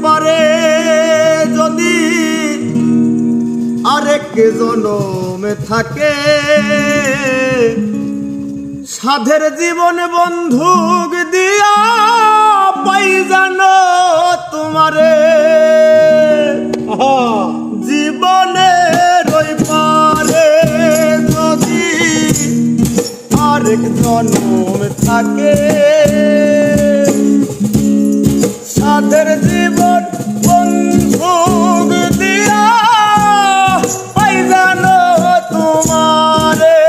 পারে যদি আরেক জনমে থাকে, সাধের জীবন বন্ধুক দিয়া পাই জানো তোমারে। জীবনের ওই পারে যদি আরেক জনম থাকে, সাধের জীবন বন্ধুক দিয়া পাই জানো তোমারে।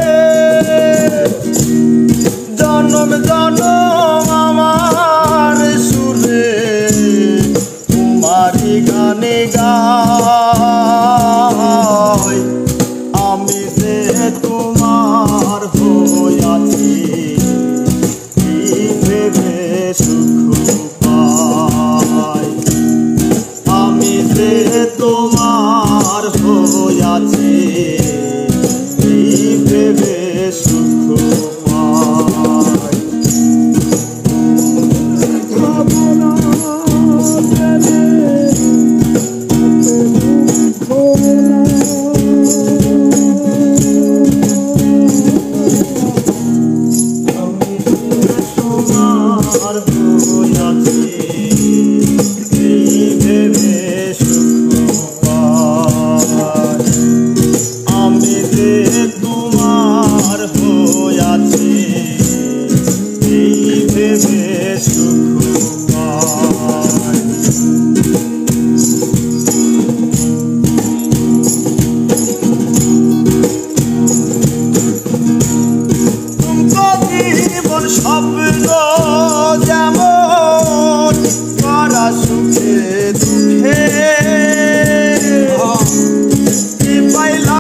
জনম জনম আমার সুরে তোমারি গানে গাই, আমি যে তোমার হইয়াছি ভেবে সুখ পাই। আমি যে তোমার হইয়াছি ভেবে সুখ পাই। তোমার হইয়াছি